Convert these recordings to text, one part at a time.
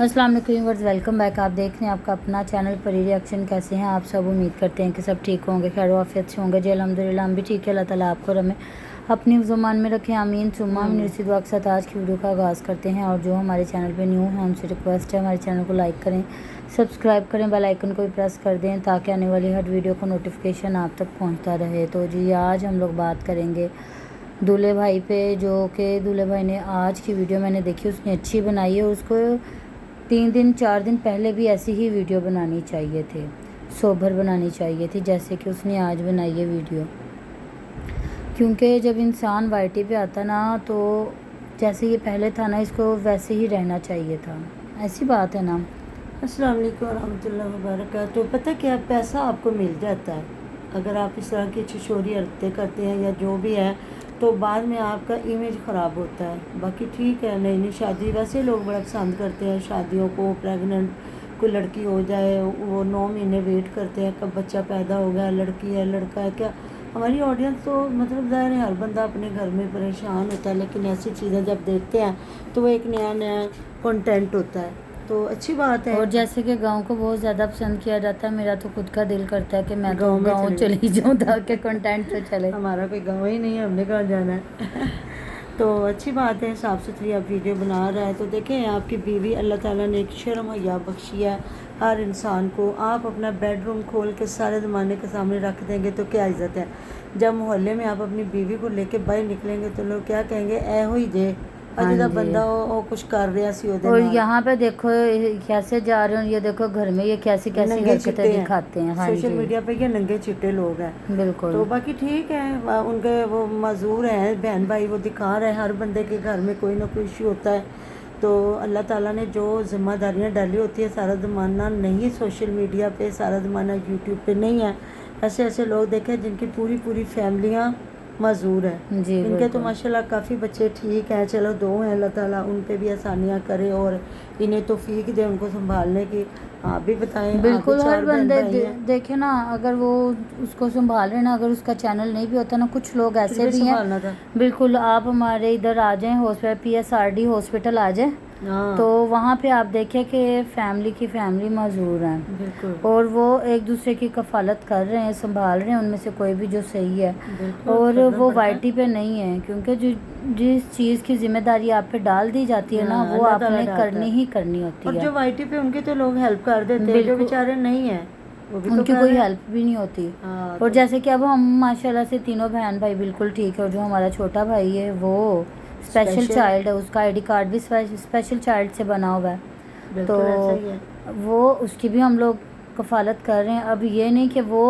अस्सलाम वालेकुम viewers, welcome back. आप देख रहे हैं आपका अपना चैनल परी रिएक्शन। कैसे हैं आप सब? उम्मीद करते हैं कि सब ठीक होंगे, खैर आफियत से होंगे जी। अल्हम्दुलिल्लाह हम भी ठीक है। अल्लाह ताला आपको हमें अपनी ज़ुबान में रखें, आमीन सुम्मा आमीन। इसी दुआ के साथ आज की वीडियो का आगाज़ करते हैं। और जो हमारे चैनल पे न्यू हैं उनसे रिक्वेस्ट है हमारे चैनल को लाइक करें, सब्सक्राइब करें, बेल आइकन को भी प्रेस कर दें ताकि आने वाली हर वीडियो का नोटिफिकेशन आप तक पहुँचता रहे। तो जी आज हम लोग बात करेंगे दूल्हे भाई पे, जो कि दूल्हे भाई ने आज की वीडियो मैंने देखी, उसने अच्छी बनाई है। उसको 3-4 दिन पहले भी ऐसी ही वीडियो बनानी चाहिए थे, सोबर बनानी चाहिए थी जैसे कि उसने आज बनाई है वीडियो। क्योंकि जब इंसान वाईटी पे आता ना, तो जैसे ये पहले था ना, इसको वैसे ही रहना चाहिए था। ऐसी बात है ना। अस्सलाम वालेकुम रहमतुल्लाहि व बरकातुहू। पता क्या, पैसा आपको मिल जाता है अगर आप इस तरह की छिछोरी हरकतें करते हैं या जो भी है, तो बाद में आपका इमेज ख़राब होता है। बाकी ठीक है, नई नई शादी वैसे लोग बड़ा पसंद करते हैं शादियों को। प्रेगनेंट कोई लड़की हो जाए, वो 9 महीने वेट करते हैं कब बच्चा पैदा होगा, लड़की है लड़का है क्या। हमारी ऑडियंस तो मतलब ज़ाहिर है हर बंदा अपने घर में परेशान होता है, लेकिन ऐसी चीज़ें जब देखते हैं तो वो एक नया नया कंटेंट होता है, तो अच्छी बात है। और जैसे कि गांव को बहुत ज़्यादा पसंद किया जाता है, मेरा तो खुद का दिल करता है कि मैं गांव चली जाऊं ताकि कंटेंट तो चले। हमारा कोई गांव ही नहीं है, हमने कहाँ जाना है। तो अच्छी बात है, साफ़ सुथरी आप वीडियो बना रहा है। तो देखें, आपकी बीवी अल्लाह ताला ने एक शर्म हया बख्शी है हर इंसान को। आप अपना बेडरूम खोल के सारे ज़माने के सामने रख देंगे तो क्या इज़्ज़त है। जब मोहल्ले में आप अपनी बीवी को लेके बाहर निकलेंगे तो लोग क्या कहेंगे, ए हो ही जे अजदा बंदा हो कुछ कर रहा सी। और यहाँ पे देखो कैसे जा रहे हो, ये देखो घर में ये कैसी कैसी हरकतें दिखाते हैं। हाँ, सोशल मीडिया पे ये नंगे चिट्टे लोग हैं। बिल्कुल। तो बाकी ठीक है, उनके वो मजदूर हैं बहन भाई, वो दिखा रहे हैं। हर बंदे के घर में कोई ना कोई इशू होता है। तो अल्लाह ताला ने जो जिम्मेदारियाँ डाली होती है, सारा ज़माना नहीं सोशल मीडिया पे, सारा ज़माना यूट्यूब पे नहीं है। ऐसे ऐसे लोग देखे जिनकी पूरी पूरी फैमिलियाँ मजदूर है जी। इनके तो माशाल्लाह काफ़ी बच्चे ठीक हैं, चलो 2 हैं, अल्लाह ताला उन पे भी आसानियाँ करे और इन्हें तौफीक दे उनको संभालने की। आप भी बताएं। बिल्कुल, हर बंदे देखे ना, अगर वो उसको संभाल रहे ना, अगर उसका चैनल नहीं भी होता ना, कुछ लोग ऐसे भी हैं। बिल्कुल, आप हमारे इधर आ जाएं, हॉस्पिटल PSRD हॉस्पिटल आ जाएं, तो वहाँ पे आप देखें कि फैमिली की फैमिली मौजूद हैं और वो एक दूसरे की कफालत कर रहे हैं, संभाल रहे हैं उनमें से कोई भी जो सही है। और वो वाईटी पे नहीं है, क्योंकि जो जिस चीज़ की जिम्मेदारी आप पे डाल दी जाती है ना, वो आपने करनी ही करनी होती है। और जो वाईटी पे उनके तो लोग हेल्प कर देते हैं, जो बेचारे नहीं है उनकी कोई हेल्प भी नहीं होती। और जैसे कि अब हम माशाल्लाह से तीनों बहन भाई बिल्कुल ठीक है। और जो हमारा छोटा भाई है वो स्पेशल चाइल्ड है, उसका ID कार्ड भी स्पेशल चाइल्ड से बना हुआ है, तो वो उसकी भी हम लोग कफालत कर रहे हैं। अब ये नहीं कि वो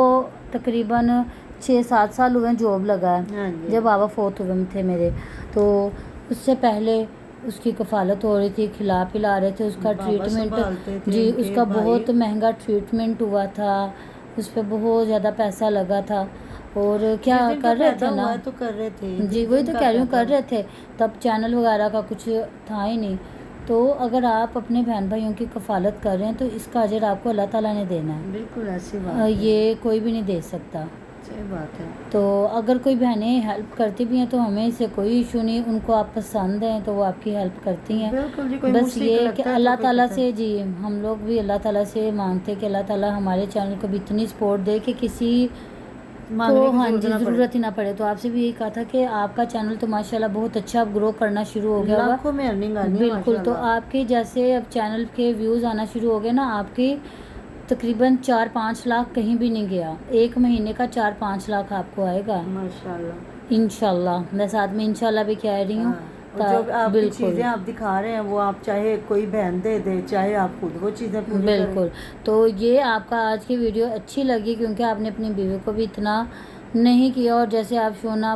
तकरीबन 6-7 साल हुए जॉब लगा है, जब बाबा फोत हुए थे मेरे, तो उससे पहले उसकी कफालत हो रही थी, खिला पिला रहे थे, उसका ट्रीटमेंट जी, उसका बहुत महंगा ट्रीटमेंट हुआ था, उस पर बहुत ज़्यादा पैसा लगा था। और क्या कर रहे थे ना, तो कर रहे थे जी, वही तो कह रही हूँ, कर रहे थे। तब चैनल वगैरह का कुछ था ही नहीं। तो अगर आप अपने बहन भाइयों की कफालत कर रहे हैं तो इसका अजर आपको अल्लाह ताला ने देना है। बिल्कुल ऐसी बात ये कोई भी नहीं दे सकता। सही बात है। तो अगर कोई बहनें हेल्प करती भी हैं तो हमें इससे कोई इशू नहीं, उनको आप पसंद हैं तो वो आपकी हेल्प करती हैं। बस ये कि अल्लाह ताला से जी, हम लोग भी अल्लाह ताला से मांगते हैं कि अल्लाह ताला हमारे चैनल को भी इतनी सपोर्ट दे कि किसी को हाँ जी ज़रूरत ही ना पड़े। तो आपसे भी यही कहा था कि आपका चैनल तो माशाल्लाह बहुत अच्छा अब ग्रो करना शुरू हो गया होगा, लाखों में अर्निंग आनी है बिल्कुल। तो आपके जैसे अब चैनल के व्यूज़ आना शुरू हो गए ना, आपकी तकरीबन 4-5 लाख कहीं भी नहीं गया, एक महीने का 4-5 लाख आपको आएगा माशाल्लाह, इंशाल्लाह। मैं साथ में इंशाल्लाह भी कह रही हूँ। जो आपकी चीज़ें आप दिखा रहे हैं वो आप चाहे कोई बहन दे दे, चाहे आप खुद वो चीज़ें पूरी बिल्कुल। तो ये आपका आज की वीडियो अच्छी लगी क्योंकि आपने अपनी बीवी को भी इतना नहीं किया, और जैसे आप शोना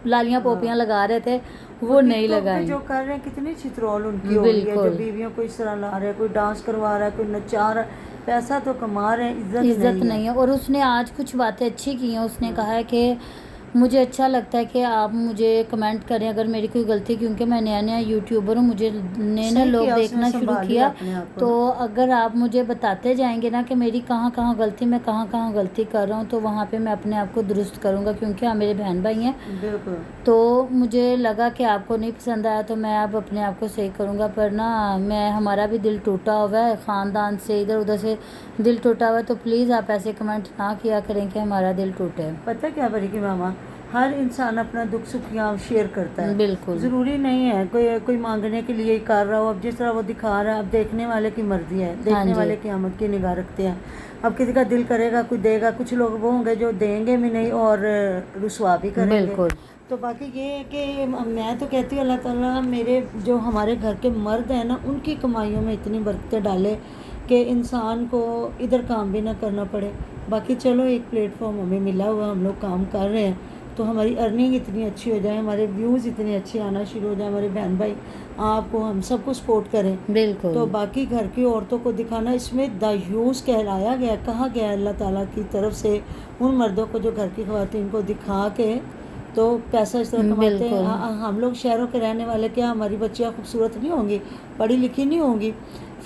लालियाँ पोपियाँ लगा रहे थे वो नहीं लगाई। जो कर रहे हैं कितनी चित्रोल उनकी हो रही है, जो बीवियों को इस तरह ला रहे हैं, कोई डांस करवा रहा है, कोई नचा रहा है, पैसा तो कमा रहे हैं, इज्जत नहीं है। और उसने आज कुछ बातें अच्छी की हैं। उसने कहा है कि مجھے اچھا لگتا ہے کہ آپ مجھے کمنٹ کریں اگر میری کوئی غلطی، کیونکہ میں نیا نیا یوٹیوبر ہوں، مجھے نئے نئے صحیح لوگ کیا، اس نے دیکھنا شروع سنبھال لیا کیا. اپنے آپ کو تو نا. اگر آپ مجھے بتاتے جائیں گے نا کہ میری کہاں کہاں غلطی، میں کہاں کہاں غلطی کر رہا ہوں، تو وہاں پہ میں اپنے آپ کو درست کروں گا، کیونکہ آپ میرے بہن بھائی ہیں. بالکل. تو مجھے لگا کہ آپ کو نہیں پسند آیا تو میں اب اپنے آپ کو صحیح کروں گا. پر نا ہمارا بھی دل ٹوٹا ہوا ہے، خاندان سے ادھر ادھر سے دل ٹوٹا ہوا ہے، تو پلیز آپ ایسے کمنٹ نہ کیا کریں کہ ہمارا دل ٹوٹے. پتہ کیا بریکی ماما، ہر انسان اپنا دکھ سکھ یہاں شیئر کرتا ہے. بالکل ضروری نہیں ہے کوئی مانگنے کے لیے ہی کر رہا ہو. اب جس طرح وہ دکھا رہا ہے، اب دیکھنے والے کی مرضی ہے، ہاں دیکھنے جی والے قیامت کی نگاہ رکھتے ہیں. اب کسی کا دل کرے گا کوئی دے گا، کچھ لوگ وہ ہوں گے جو دیں گے بھی نہیں اور رسوا بھی کریں گے. بالکل تو باقی یہ ہے کہ میں تو کہتی ہوں اللہ تعالیٰ میرے جو ہمارے گھر کے مرد ہیں نا، ان کی کمائیوں میں اتنی برکتیں ڈالے کہ انسان کو ادھر کام بھی نہ کرنا پڑے. باقی چلو ایک پلیٹ فارم ہمیں ملا ہوا، ہم لوگ کام کر رہے ہیں تو ہماری ارننگ اتنی اچھی ہو جائے، ہمارے ویوز اتنے اچھے آنا شروع ہو جائیں، ہمارے بہن بھائی آپ کو ہم سب کو سپورٹ کریں. بالکل تو باقی گھر کی عورتوں کو دکھانا، اس میں دیوس کہلایا گیا، کہا گیا اللہ تعالیٰ کی طرف سے ان مردوں کو جو گھر کی خواتین کو دکھا کے تو پیسہ اس طرح کماتے ہیں. بالکل ہم لوگ شہروں کے رہنے والے، کیا ہماری بچیاں خوبصورت نہیں ہوں گی، پڑھی لکھی نہیں ہوں گی،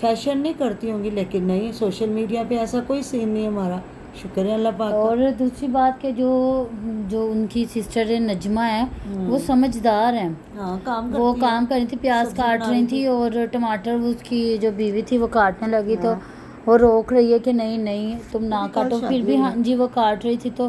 فیشن نہیں کرتی ہوں گی؟ لیکن نہیں، سوشل میڈیا پہ ایسا کوئی سین نہیں ہے ہمارا. شکر ہے اللہ پاک کا. اور دوسری بات کہ جو ان کی سسٹر نجمہ ہے وہ ہوں. سمجھدار ہیں. ہاں، کام وہ کرتی ہے، کام کر رہی تھی، پیاز سبزی کاٹ بنا رہی رہی تھی اور ٹماٹر اس کی جو بیوی تھی وہ کاٹنے لگی، تو ہاں. وہ روک رہی ہے کہ نہیں نہیں تم وہ نہ بھی کل کاٹو. پھر شادی بھی ہوئی ہاں ہے. جی وہ کاٹ رہی تھی تو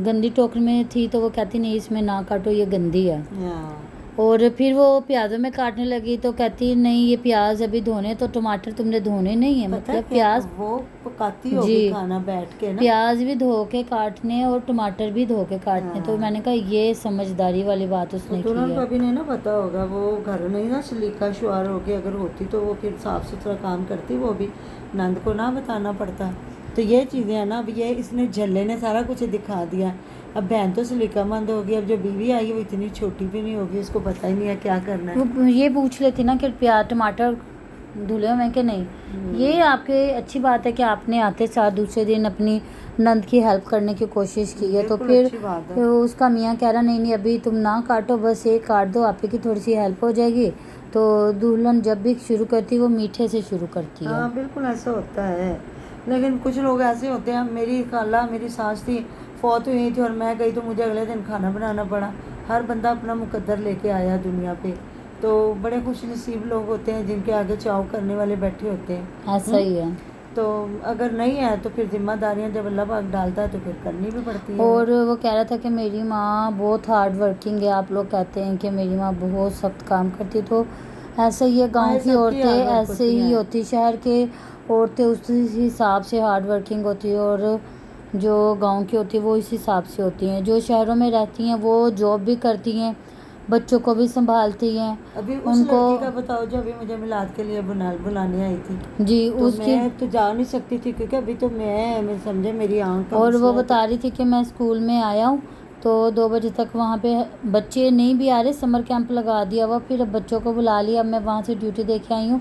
گندی ٹوکر میں تھی، تو وہ کہتی نہیں اس میں نہ کاٹو، یہ گندی ہے. ہاں. اور پھر وہ پیازوں میں کاٹنے لگی تو کہتی نہیں یہ پیاز ابھی دھونے، تو ٹماٹر تم نے دھونے نہیں ہیں. پتہ مطلب کیا پیاز، وہ پکاتی ہوگی جی کھانا بیٹھ کے نا. پیاز بھی دھو کے کاٹنے اور ٹماٹر بھی دھو کے کاٹنے. تو ہاں. میں نے کہا یہ سمجھداری والی بات اس نے دلہن کی کو ہے. ابھی نہیں نا پتا ہوگا، وہ گھر نہیں نا سلیقہ شعار ہوگی. اگر ہوتی تو وہ پھر صاف ستھرا کام کرتی، وہ بھی نند کو نہ بتانا پڑتا. تو یہ چیزیں ہیں نا. اب یہ اس نے جھلے نے سارا کچھ دکھا دیا. اب بہن تو سلیقہ مند ہوگی، اب جو بیوی آئی وہ اتنی چھوٹی بھی نہیں ہوگی، اس کو پتہ ہی نہیں ہے کیا کرنا ہے. وہ یہ پوچھ لیتی نا کہ پیاز ٹماٹر دھلے ہوئے کہ نہیں. یہ آپ کے اچھی بات ہے کہ آپ نے آتے ساتھ دوسرے دن اپنی نند کی ہیلپ کرنے کی کوشش کی ہے. تو بالکل پھر اچھی بات ہے. اس کا میاں کہہ رہا نہیں ابھی تم نہ کاٹو، بس ایک کاٹ دو، آپ کی تھوڑی سی ہیلپ ہو جائے گی. تو دلہن جب بھی شروع کرتی وہ میٹھے سے شروع کرتی ہے. ہاں بالکل ایسا ہوتا ہے. لیکن کچھ لوگ ایسے ہوتے ہیں. میری خالہ، میری ساس تھی، فوت ہوئی تھی اور میں گئی تو مجھے اگلے دن کھانا بنانا پڑا. ہر بندہ اپنا مقدر لے کے آیا دنیا پہ. تو بڑے خوش نصیب لوگ ہوتے ہیں جن کے آگے چاؤ کرنے والے بیٹھے ہوتے ہیں. ایسا ہی ہے. تو اگر نہیں ہے تو پھر ذمہ داریاں جب اللہ پاک ڈالتا ہے تو پھر کرنی بھی پڑتی ہے. اور وہ کہہ رہا تھا کہ میری ماں بہت ہارڈ ورکنگ ہے. آپ لوگ کہتے ہیں کہ میری ماں بہت سخت کام کرتی، تو ایسا ہی ہے. گاؤں کی سب عورتیں hard work ایسے ہوتی ہی ہیں. ہوتی، شہر کے عورتیں اسی حساب سے ہارڈ ورکنگ ہوتی ہے، اور جو گاؤں کی ہوتی ہیں وہ اس حساب سے ہوتی ہیں. جو شہروں میں رہتی ہیں وہ جاب بھی کرتی ہیں، بچوں کو بھی سنبھالتی ہیں. ابھی اس ان کو لڑکی کا بتاؤ جو ابھی مجھے میلاد کے لیے بلانے آئی تھی. جی تو اس کی، میں تو جا نہیں سکتی تھی کیونکہ ابھی تو میں سمجھے میری آنکھ کا اور وہ مسئلہ ہے. بتا رہی تھی کہ میں اسکول میں آیا ہوں تو 2 بجے تک وہاں پہ بچے نہیں بھی آ رہے، سمر کیمپ لگا دیا ہوا. پھر اب بچوں کو بلا لیا. اب میں وہاں سے ڈیوٹی دے کے آئی ہوں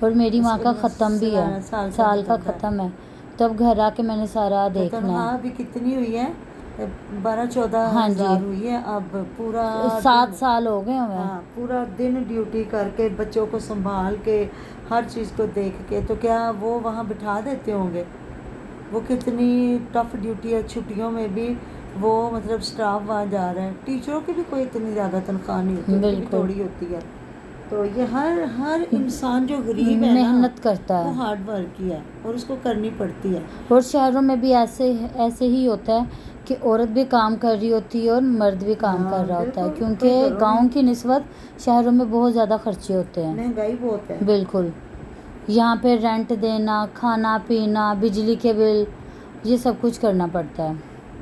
اور میری ماں کا ختم بھی ہے، سال کا ختم ہے. تب گھر آ کے میں نے سارا تو دیکھنا تنخواہ ہے. بھی کتنی ہوئی ہے؟ 12-14 ہاں جی، ہزار ہوئی ہے. اب پورا 7 دن، سال ہو گئے ہمیں. ہاں پورا دن ڈیوٹی کر کے بچوں کو سنبھال کے ہر چیز کو دیکھ کے، تو کیا وہ وہاں بٹھا دیتے ہوں گے؟ وہ کتنی ٹف ڈیوٹی ہے. چھٹیوں میں بھی وہ مطلب سٹاف وہاں جا رہا ہے. ٹیچروں کی بھی کوئی اتنی زیادہ تنخواہ نہیں ہوتی، ان کی بھی بالکل تھوڑی ہوتی ہے. تو یہ ہر انسان جو غریب ہے نا محنت کرتا وہ ہے. ہارڈ ورک ہی ہے اور اس کو کرنی پڑتی ہے. اور شہروں میں بھی ایسے ہی ہوتا ہے کہ عورت بھی کام کر رہی ہوتی ہے اور مرد بھی کام ہاں کر رہا ہوتا ہے، بالکل. کوئی کیونکہ گھروں میں گاؤں کی نسبت شہروں میں بہت زیادہ خرچے ہوتے ہیں. مہنگائی بہت ہے. بالکل. یہاں پہ رینٹ دینا، کھانا پینا، بجلی کے بل، یہ سب کچھ کرنا پڑتا ہے.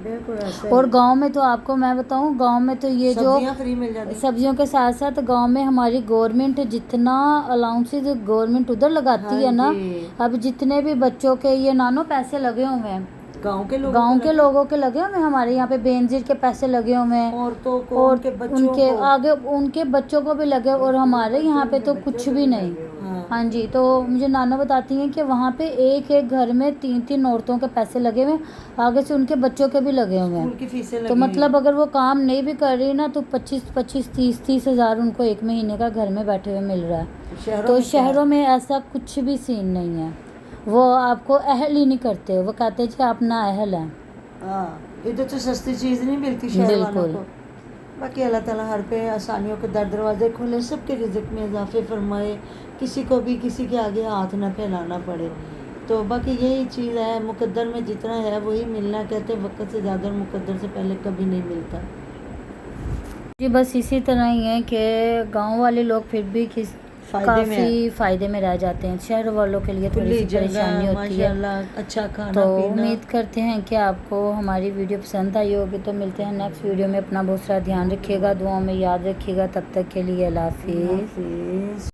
بالکل ایسا اور ہی. گاؤں میں تو آپ کو میں بتاؤں، گاؤں میں تو یہ جو سبزیاں فری مل جاتی. سبزیوں کے ساتھ ساتھ گاؤں میں ہماری گورنمنٹ جتنا الاؤنسز گورنمنٹ ادھر ہاں لگاتی ہے نا، جی. اب جتنے بھی بچوں کے یہ نانو پیسے لگے ہوئے ہیں گاؤں کے لوگوں کو گاؤں کے لگے، لوگوں کے لگے ہوئے ہیں. ہمارے یہاں پہ بینظیر کے پیسے لگے ہوئے ہیں، عورتوں کو، اور ان کے ان بچوں کے کو. آگے ان کے بچوں کو بھی لگے. اور ہمارے یہاں پہ تو کچھ بھی نہیں. ہاں हाँ जी, तो मुझे नाना बताती हैं कि वहाँ पे एक एक घर में 3-3 औरतों के पैसे लगे हुए हैं, आगे से उनके बच्चों के भी लगे हुए स्कूल हैं। की फीसें तो लगी मतलब अगर वो काम नहीं भी कर रही ना तो 25-25 30-30 हज़ार उनको एक महीने का घर में बैठे हुए मिल रहा है। हैं। शहरों तो में क्या है? शहरों में ऐसा कुछ भी सीन नहीं है, वो आपको अहल ही नहीं करते, वो कहते हैं कि आप ना अहल हैं। हाँ, इधर तो सस्ती चीज़ नहीं मिलती शहर वालों बिल्कुल। को। बाकी अल्लाह ताला हर पे आसानियों के दरवाजे खोले, सबके रिज़्क़ में इजाफे फरमाए, किसी को भी किसी के आगे हाथ ना फैलाना पड़े। तो बाकी यही चीज़ है, मुकद्दर में जितना है वही मिलना, कहते वक्त से ज़्यादा मुकद्दर से पहले कभी नहीं मिलता। जी बस इसी तरह ही है कि गांव वाले लोग फिर भी फ़ायदे में है। काफ़ी फ़ायदे में रह जाते हैं, शहर वालों के लिए थोड़ी खुली सी परेशानी जगह, होती है। माशाल्लाह, अच्छा खाना तो पीना। उम्मीद करते हैं कि आपको हमारी वीडियो पसंद आई होगी। तो मिलते हैं नेक्स्ट वीडियो में, अपना बहुत सारा ध्यान रखिएगा, दुआओं में याद रखिएगा। तब तक के लिए अल्लाह हाफिज़। हाफिज़।